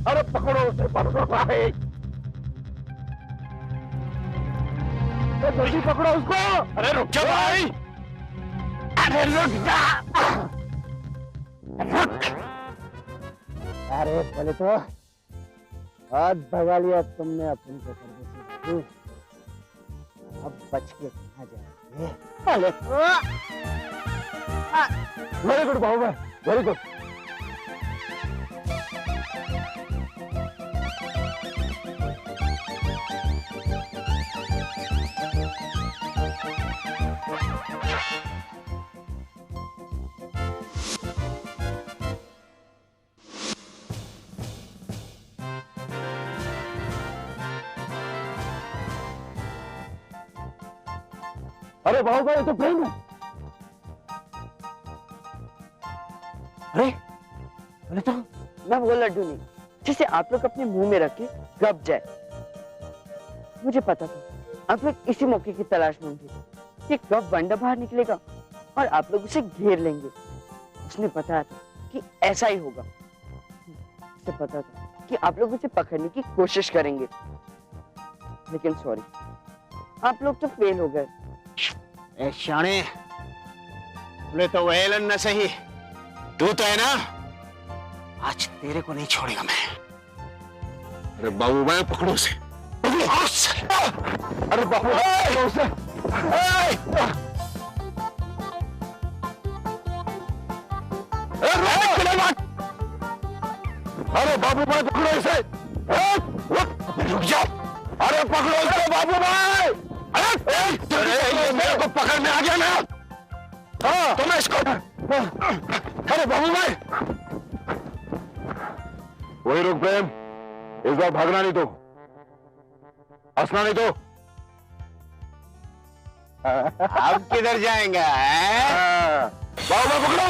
अरे पकड़ो उसे, पकड़ो भाई, जल्दी पकड़ो उसको। अरे रुक जा भाई, अरे रुक जा, रुक। अरे पहले तो हाथ भगा लिया तुमने अपन को पर्दे से, अब बच के कहाँ जाओगे? पहले वेरी गुड बाबू भाई, वेरी गुड। अरे बाबू भाई, तो प्रेम है। अरे बोले तो मैं वो लड्डू नहीं जिसे आप लोग अपने मुंह में रख के गप जाए। मुझे पता था आप लोग इसी मौके की तलाश में होंगे कि कब वंडा बाहर निकलेगा और आप लोग उसे घेर लेंगे। उसने बताया था कि ऐसा ही होगा। उसे पता था कि आप लोग उसे पकड़ने की कोशिश करेंगे, लेकिन सॉरी, आप लोग तो फेल हो गए। ए शाणे, बोले तो वेलन न सही, तू तो है ना, आज तेरे को नहीं छोड़ेगा मैं। अरे बाबू भाई पकड़ो उसे, अरे बाबू भाई पकड़ो उसे। अरे बाबू भाई पकड़ो इसे, रुक जाओ, अरे पकड़ो इसे बाबू भाई। अरे ये मेरे को पकड़ने आ गया ना, हाँ तो मैं इसको, अरे बाबू भाई वही रुक प्रेम, इस बार भागना नहीं तो, हंसना नहीं तो। अब किधर जाएंगे? बाबू भाई पकड़ो,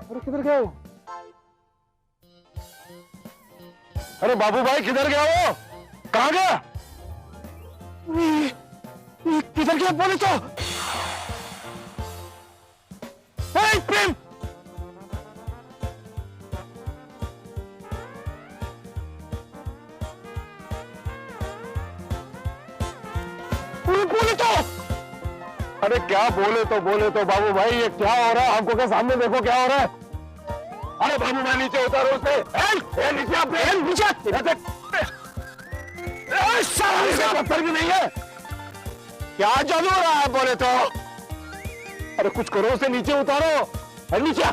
अरे किधर गया वो? अरे बाबू भाई किधर गया वो? कहाँ गया? किधर गया बोले तो? प्रेम, बोले तो? अरे क्या बोले तो बाबू भाई, ये क्या हो रहा है? हमको क्या सामने देखो क्या हो रहा है? अरे बाबू भाई नीचे उतारो उसे, नीचे आप नीचे पत्थर भी नहीं है, क्या जादू हो रहा है बोले तो? अरे कुछ करो, उसे नीचे उतारो, नीचे।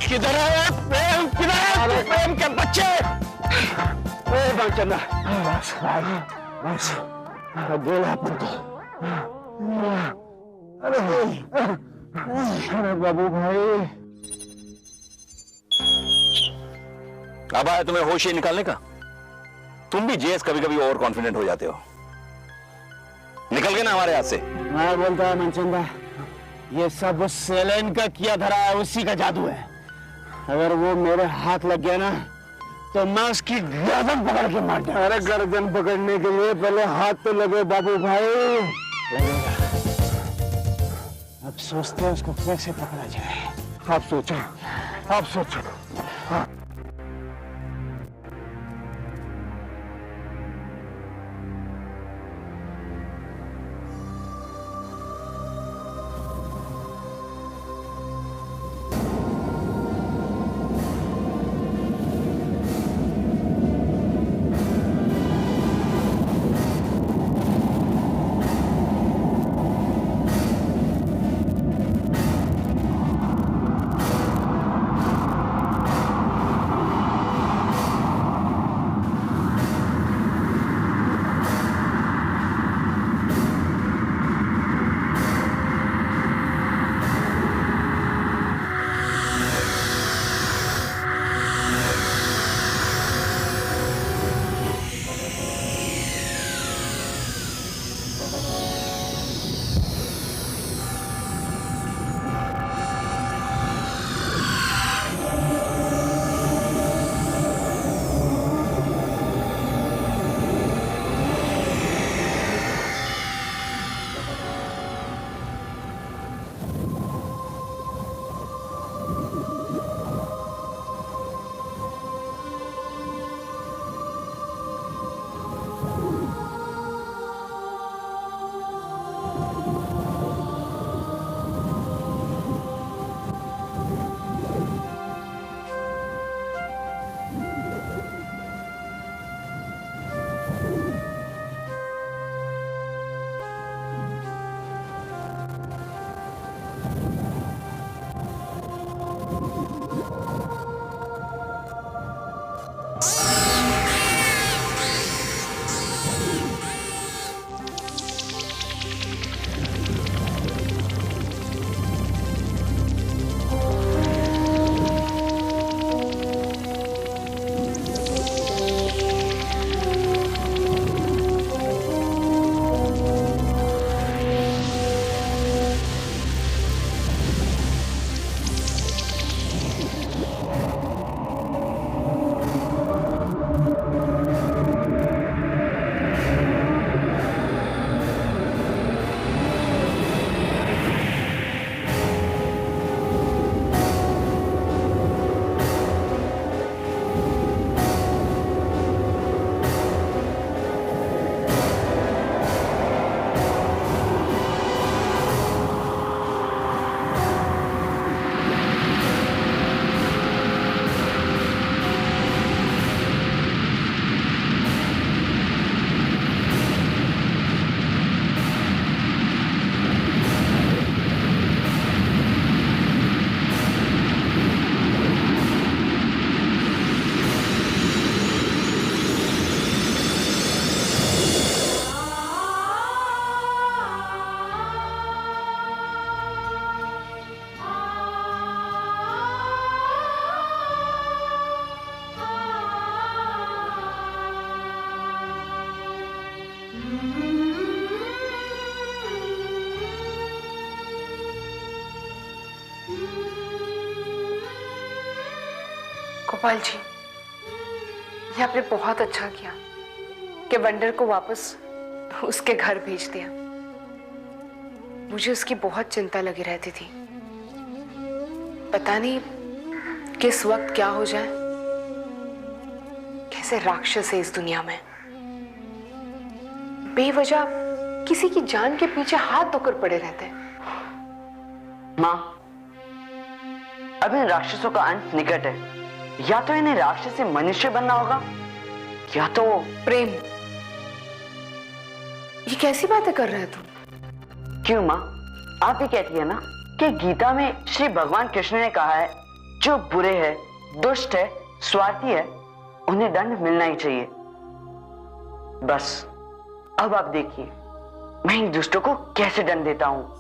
किधर है प्रेम? किधर है प्रेम के बच्चे? चंदा बस अकेला अपन को। अरे बाबू भाई, अब आया तुम्हें होश ही निकालने का? तुम भी जेस कभी कभी ओवर कॉन्फिडेंट हो जाते हो। निकल गए ना हमारे हाथ से। मैं बोलता है मनचंदा, ये सब उस सेलेन का किया धरा है, उसी का जादू है। अगर वो मेरे हाथ लग गया ना तो मैं उसकी गर्दन पकड़ के मार दूं। अरे गर्दन पकड़ने के लिए पहले हाथ तो लगे बाबू भाई। लगेगा। अब सोचते हैं उसको कैसे पकड़ा जाए। आप सोचो, आप सोचो। हाँ। गोपाल जी, ये आपने बहुत अच्छा किया कि वंडर को वापस उसके घर भेज दिया। मुझे उसकी बहुत चिंता लगी रहती थी, पता नहीं किस वक्त क्या हो जाए, कैसे राक्षस है इस दुनिया में, बेवजह किसी की जान के पीछे हाथ धोकर पड़े रहते हैं। माँ, अब इन राक्षसों का अंत निकट है। या तो इन्हें राक्षस से मनुष्य बनना होगा, या तो प्रेम, ये कैसी बातें कर रहे हो तुम? क्यों माँ, आप ये कहती है ना कि गीता में श्री भगवान कृष्ण ने कहा है जो बुरे है, दुष्ट है, स्वार्थी है, उन्हें दंड मिलना ही चाहिए। बस अब आप देखिए मैं इन दुष्टों को कैसे दंड देता हूं।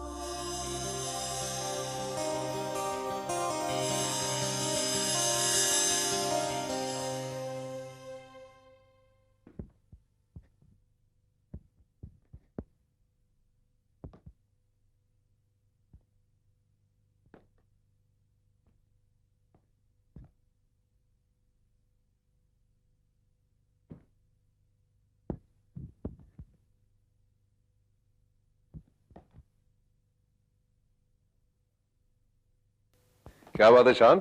क्या बात है शान,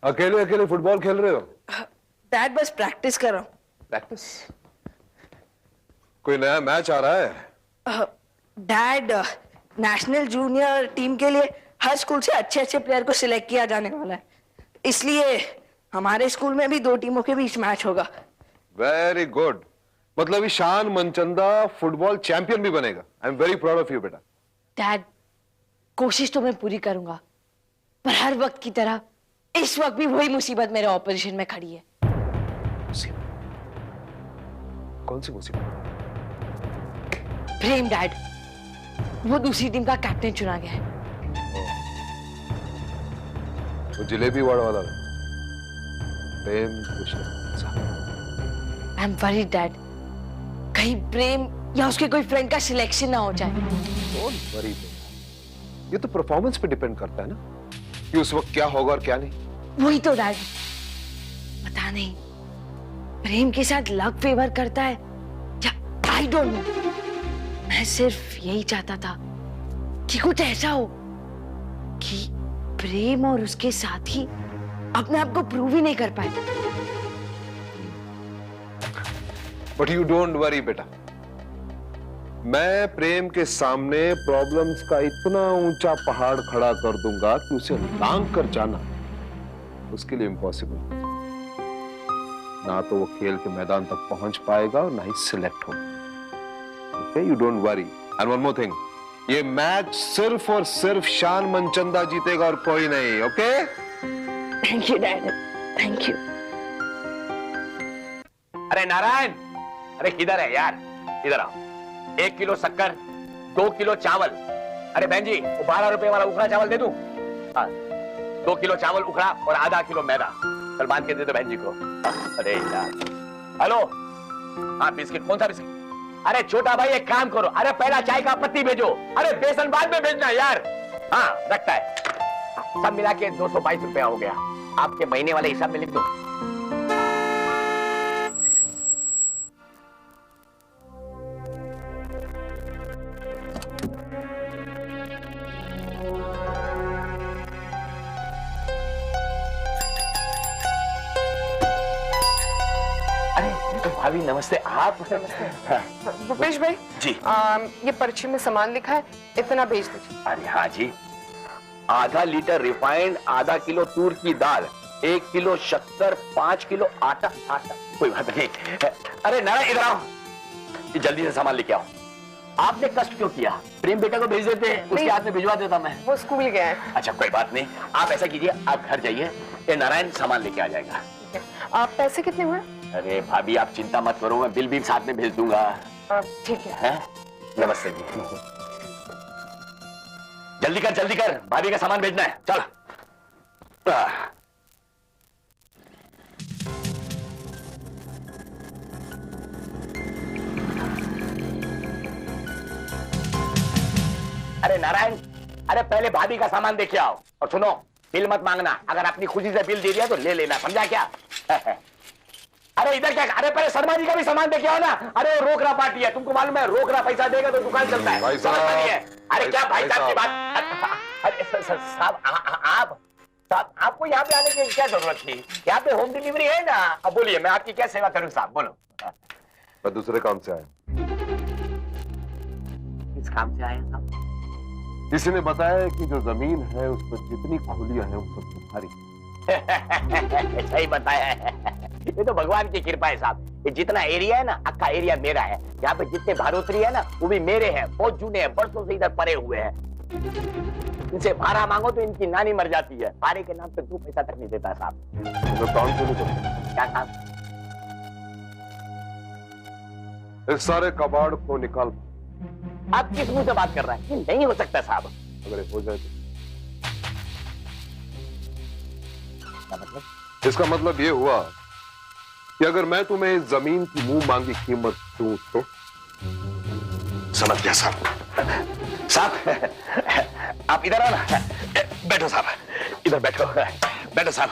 अकेले अकेले फुटबॉल खेल रहे हो? डैड बस प्रैक्टिस कर रहा हूँ। प्रैक्टिस? कोई नया मैच आ रहा है? डैड, नेशनल जूनियर टीम के लिए हर स्कूल से अच्छे अच्छे प्लेयर को सिलेक्ट किया जाने वाला है, इसलिए हमारे स्कूल में भी 2 टीमों के बीच मैच होगा। वेरी गुड, मतलब ईशान मनचंदा फुटबॉल चैंपियन भी बनेगा। I am very proud of you बेटा। डैड, कोशिश तो मैं पूरी करूंगा, पर हर वक्त की तरह इस वक्त भी वही मुसीबत मेरे ऑपोजिशन में खड़ी है। मुसीबत? कौन सी मुसीबत? प्रेम डैड, वो दूसरी टीम का कैप्टन चुना गया है। वो जलेबी वाला वाला Prem Krishna. I am worried dad, कहीं प्रेम या उसके कोई फ्रेंड का सिलेक्शन ना हो जाए। डोंट वरी बेटा, ये तो परफॉर्मेंस पे डिपेंड करता है ना कि उस वक्त क्या होगा और क्या नहीं। वही तो डैड, पता नहीं प्रेम के साथ लक फेवर करता है या आई डोंट नो। मैं सिर्फ यही चाहता था कि कुछ ऐसा हो कि प्रेम और उसके साथी अपने आप को प्रूव ही नहीं कर पाए। बट यू डोंट वरी बेटा, मैं प्रेम के सामने प्रॉब्लम्स का इतना ऊंचा पहाड़ खड़ा कर दूंगा कि उसे लांग कर जाना उसके लिए इम्पॉसिबल। ना तो वो खेल के मैदान तक पहुंच पाएगा और ना ही सिलेक्ट होगा। Okay, you don't worry. And one more thing, ये मैच सिर्फ और सिर्फ शान मनचंदा जीतेगा और कोई नहीं। Okay? Thank you dad, thank you. अरे नारायण, अरे किधर है यार, इधर आओ। 1 किलो शक्कर, 2 किलो चावल। अरे बहन जी, वो 12 रुपए वाला उखड़ा चावल दे दूं? 2 किलो चावल उखड़ा और आधा किलो मैदा। कल बांध के दे दो बहन जी को। अरे यार, हेलो, हाँ बिस्किट, कौन सा बिस्किट? अरे छोटा भाई एक काम करो, अरे पहला चाय का पत्ती भेजो, अरे बेसन बाद में भेजना यार। हाँ रखता है, सब मिला के 222 रुपया हो गया। आपके महीने वाले हिसाब में लिख दो। भाभी नमस्ते। आप? भूपेश भाई जी। ये पर्ची में सामान लिखा है, इतना भेज दीजिए। अरे हाँ जी, आधा लीटर रिफाइंड, आधा किलो तूर की दाल, 1 किलो शक्कर, 5 किलो आटा। कोई बात नहीं। अरे नारायण इधर आओ, ये जल्दी से सामान लेके आओ। आपने कष्ट क्यों किया? प्रेम बेटा को भेज देते, उसके हाथ में भिजवा देता मैं। वो स्कूल गया है। अच्छा कोई बात नहीं, आप ऐसा कीजिए, आप घर जाइए, ये नारायण सामान लेके आ जाएगा। आप पैसे कितने हुए? अरे भाभी आप चिंता मत करो, मैं बिल भी साथ में भेज दूंगा। ठीक है। नमस्ते जी। जल्दी कर, भाभी का सामान भेजना है, चल। अरे नारायण, अरे पहले भाभी का सामान देके आओ। और सुनो, बिल मत मांगना, अगर अपनी खुशी से बिल दे दिया तो ले लेना, समझा क्या? अरे इधर क्या, अरे पहले शर्मा जी का भी सामान देके आओ ना। अरे रोकड़ा पार्टी है, तुमको मालूम है, रोकड़ा पैसा देगा तो दुकान चलता है। भाई साहब, समझ नहीं है? अरे क्या भाई साहब की बात? अरे साहब आप आपको यहाँ पे आने की क्या जरूरत थी? यहाँ पे होम डिलीवरी है ना। अब बोलिए, मैं आपकी क्या सेवा करूँ साहब, बोलो। मैं दूसरे काम से आया। किस काम से आए साहब? किसी ने बताया कि जो जमीन है उस पर जितनी खोलियां हैं वो सब तुम्हारी। सही बताया है, ये तो भगवान की कृपा है साहब। ये जितना एरिया है ना, अक्का एरिया मेरा है। यहाँ पे जितने भारोत्री है ना, वो भी मेरे हैं, बहुत जूने हैं, बरसों से इधर पड़े हुए हैं। इनसे भाड़ा मांगो तो इनकी नानी मर जाती है, भाड़े के नाम पे 2 पैसा तक नहीं देता साहब। तो काम शुरू करो। क्या साहब? इस सारे कबाड़ को निकाल। आप किस मुंह से बात कर रहे हैं? ये नहीं हो सकता साहब। अगर ये हो जाए तो क्या मतलब? इसका मतलब ये हुआ कि अगर मैं तुम्हें इस जमीन की मुंह मांगी कीमत दूं तो? समझ गया साहब। साहब आप इधर आओ ना, बैठो साहब, इधर बैठो, बैठो साहब।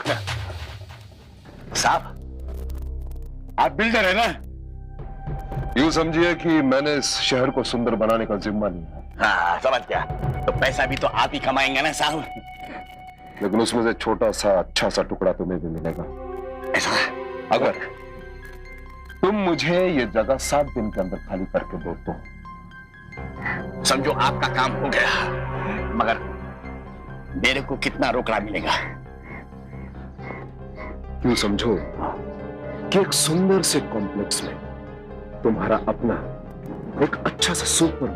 साहब आप बिल्डर है ना? यूं समझिए कि मैंने इस शहर को सुंदर बनाने का जिम्मा लिया है। हाँ समझ गया, तो पैसा भी तो आप ही कमाएंगे ना साहब। लेकिन उसमें से छोटा सा अच्छा सा टुकड़ा तुम्हें भी मिलेगा। ऐसा? अगर तुम मुझे ये जगह 7 दिन के अंदर खाली करके दो तो। समझो आपका काम हो गया, मगर मेरे को कितना रोकड़ा मिलेगा? यूं समझो कि एक सुंदर से कॉम्प्लेक्स में तुम्हारा अपना एक अच्छा सा सुपर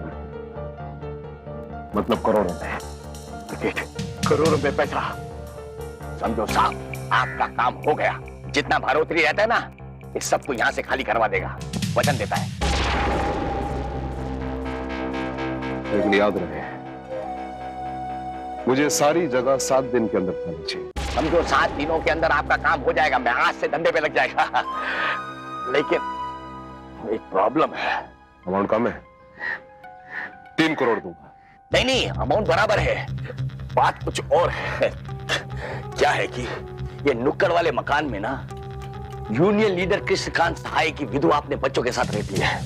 मतलब करोड़ों रुपए। करोड़ रुपए पैसा? समझो साहब आपका काम हो गया। जितना भारोत्री रहता है ना, इस सबको यहां से खाली करवा देगा, वचन देता है। लेकिन याद रहे, मुझे सारी जगह 7 दिन के अंदर खाली चाहिए। समझो 7 दिनों के अंदर आपका काम हो जाएगा, मैं आज से धंधे पे लग जाएगा। लेकिन एक प्रॉब्लम है। अमाउंट कम है, 3 करोड़ दूंगा। नहीं नहीं, अमाउंट बराबर है, बात कुछ और है। क्या है कि ये नुक्कड़ वाले मकान में ना यूनियन लीडर कृष्णकांत सहाय की विधवा अपने बच्चों के साथ रहती है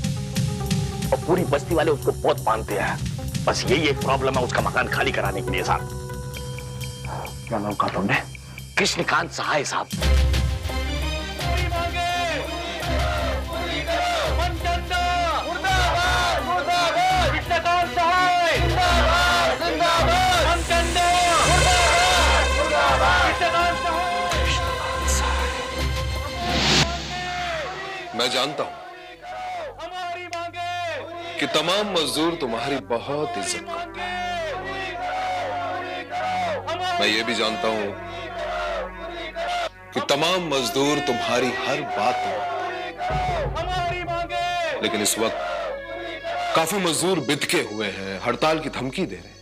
और पूरी बस्ती वाले उसको बहुत मानते हैं। बस यही एक प्रॉब्लम है उसका मकान खाली कराने के लिए साहब। क्या नाम कहा तुमने? कृष्णकांत सहाय साहब। मैं जानता हूं कि तमाम मजदूर तुम्हारी बहुत इज्जत करते हैं। मैं ये भी जानता हूं कि तमाम मजदूर तुम्हारी हर बात मानते हैं। लेकिन इस वक्त काफी मजदूर बिदके हुए हैं, हड़ताल की धमकी दे रहे हैं।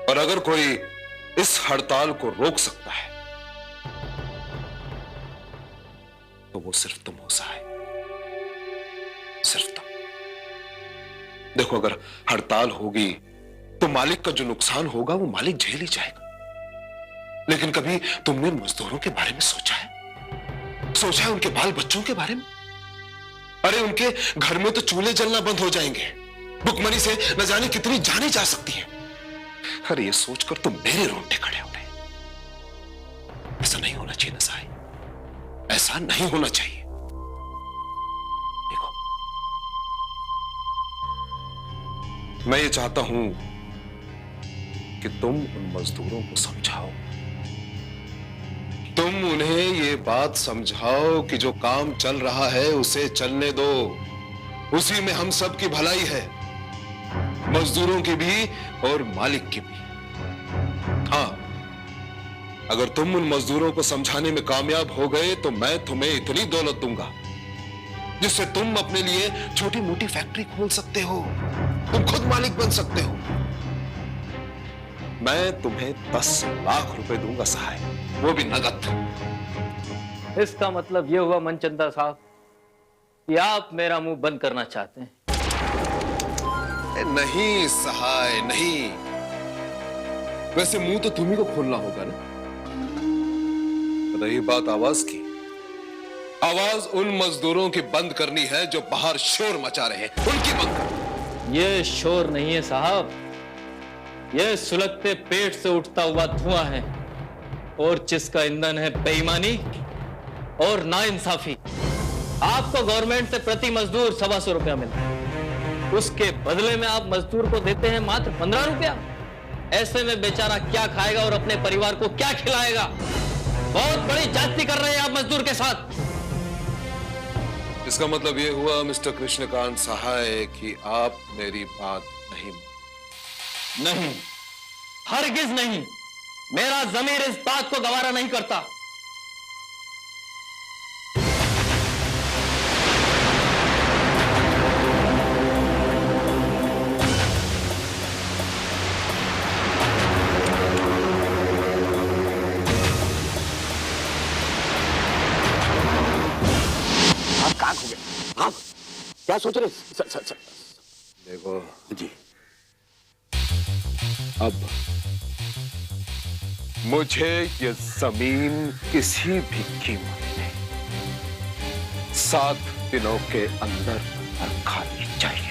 और अगर कोई इस हड़ताल को रोक सकता है तो वो सिर्फ तुम हो सहाय, सिर्फ तुम। देखो, अगर हड़ताल होगी तो मालिक का जो नुकसान होगा वो मालिक झेल ही जाएगा। लेकिन कभी तुमने मजदूरों के बारे में सोचा है? सोचा है उनके बाल बच्चों के बारे में? अरे उनके घर में तो चूल्हे जलना बंद हो जाएंगे, भुखमरी से न जाने कितनी जाने जा सकती है। अरे ये सोचकर तो मेरे रोंगटे खड़े हो गए। ऐसा नहीं होना चाहिए ना सहाय, ऐसा नहीं होना चाहिए। देखो, मैं ये चाहता हूं कि तुम उन मजदूरों को समझाओ, तुम उन्हें ये बात समझाओ कि जो काम चल रहा है उसे चलने दो, उसी में हम सब की भलाई है, मजदूरों की भी और मालिक की भी। हाँ, अगर तुम उन मजदूरों को समझाने में कामयाब हो गए तो मैं तुम्हें इतनी दौलत दूंगा जिससे तुम अपने लिए छोटी मोटी फैक्ट्री खोल सकते हो, तुम खुद मालिक बन सकते हो। मैं तुम्हें 10 लाख रुपए दूंगा सहाय, वो भी नगद। इसका मतलब ये हुआ मनचंदा साहब कि आप मेरा मुंह बंद करना चाहते हैं? नहीं सहाय, नहीं। वैसे मुंह तो तुम्ही को खोलना होगा ना। रही बात आवाज की, आवाज उन मजदूरों की बंद करनी है जो बाहर शोर मचा रहे हैं, उनकी बंद करनी। ये शोर नहीं है साहब, ये सुलगते पेट से उठता हुआ धुआं है, और जिसका ईंधन है बेईमानी और नाइंसाफी। आपको गवर्नमेंट से प्रति मजदूर 125 रुपया मिलता है, उसके बदले में आप मजदूर को देते हैं मात्र 15 रुपया। ऐसे में बेचारा क्या खाएगा और अपने परिवार को क्या खिलाएगा? बहुत बड़ी जाति कर रहे हैं आप मजदूर के साथ। इसका मतलब यह हुआ मिस्टर कृष्णकांत सहाय कि आप मेरी बात नहीं, हरगिज नहीं। मेरा जमीर इस बात को गवारा नहीं करता। आप क्या सोच रहे? देखो जी, अब मुझे ये जमीन किसी भी कीमत में 7 दिनों के अंदर खाली चाहिए।